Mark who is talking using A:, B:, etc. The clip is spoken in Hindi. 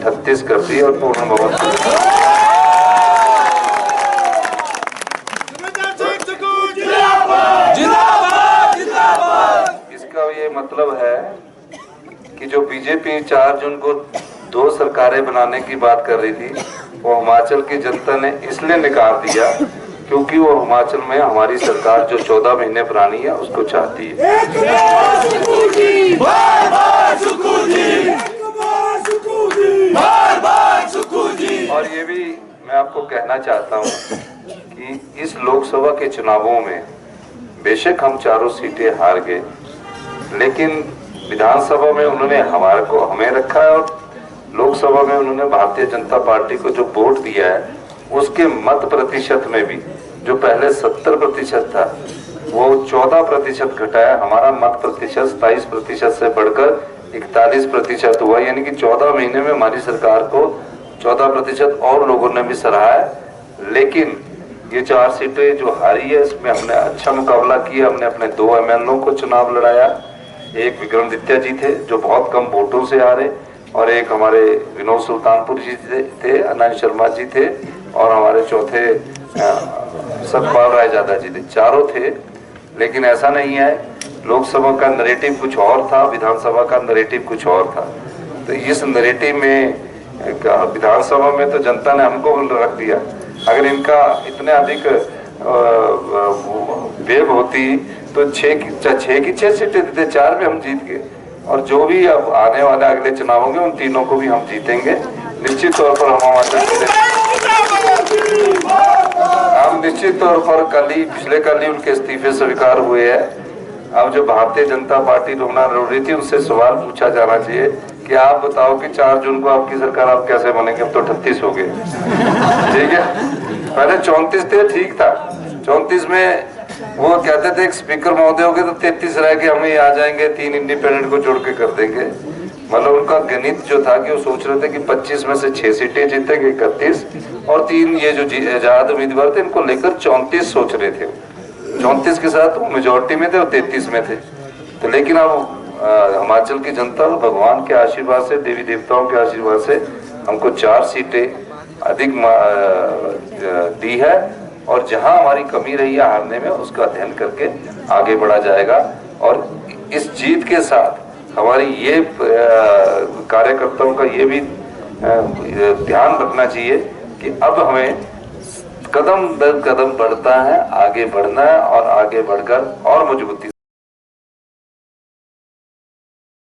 A: 38 कर दी और पूर्ण बहुमत। इसका ये मतलब है कि जो बीजेपी 4 जून को 2 सरकारें बनाने की बात कर रही थी, वो हिमाचल की जनता ने इसलिए नकार दिया क्योंकि वो हिमाचल में हमारी सरकार जो 14 महीने पुरानी है उसको चाहती है। और ये भी मैं आपको कहना चाहता हूँ कि इस लोकसभा के चुनावों में बेशक हम 4 सीटें हार गए, लेकिन विधानसभा में उन्होंने हमें रखा है और लोकसभा में उन्होंने भारतीय जनता पार्टी को जो वोट दिया है उसके मत प्रतिशत में भी जो पहले 70% था वो 14% घटाया। हमारा मत प्रतिशत 27% से बढ़कर 41% हुआ, यानी कि 14 महीने में हमारी सरकार को 14% और लोगों ने भी सराहा है। लेकिन ये 4 सीटें जो हारी है इसमें हमने अच्छा मुकाबला किया। हमने अपने 2 MLO को चुनाव लड़ाया, एक विक्रमादित्य जी थे जो बहुत कम वोटों से हारे, और एक हमारे विनोद सुल्तानपुर जी थे, अनंत शर्मा जी थे, और हमारे चौथे सतपाल राय जादा जी थे। 4 थे, लेकिन ऐसा नहीं है। लोकसभा का नैरेटिव कुछ और था, विधानसभा का नैरेटिव कुछ और था। तो इस नैरेटिव में विधानसभा में तो जनता ने हमको रख दिया। अगर इनका इतने अधिक वेव होती तो 6 सीटें देते, 4 में हम जीत गए। और जो भी अब आने वाले अगले चुनाव होंगे उन तीनों को भी हम जीतेंगे निश्चित तौर पर। हम निश्चित तौर पर पिछले कल ही उनके इस्तीफे स्वीकार हुए हैं। अब जो भारतीय जनता पार्टी रोना रो रही थी उनसे सवाल पूछा जाना चाहिए कि आप बताओ कि 4 जून को आपकी सरकार आप कैसे बनेंगे। अब तो 38 हो गए, ठीक है। पहले 34 थे, ठीक था। 34 में वो कहते थे स्पीकर महोदय हो गए तो 33 रह के हम ही आ जाएंगे, 3 इंडिपेंडेंट को जोड़ के कर देंगे। मतलब उनका गणित जो था कि वो सोच रहे थे कि 25 में से 6 सीटें जीतेंगे, 31, और 3 ये जो आजाद उम्मीदवार थे इनको लेकर 34 सोच रहे थे। 34 के साथ वो मेजोरिटी में थे और 33 में थे। तो लेकिन अब हिमाचल की जनता और भगवान के आशीर्वाद से, देवी देवताओं के आशीर्वाद से हमको 4 सीटें अधिक दी है, और जहां हमारी कमी रही है हारने में उसका अध्ययन करके आगे बढ़ा जाएगा। और इस जीत के साथ हमारी ये कार्यकर्ताओं का ये भी ध्यान रखना चाहिए कि अब हमें कदम दर कदम बढ़ता है, आगे बढ़ना है और आगे बढ़कर और मजबूती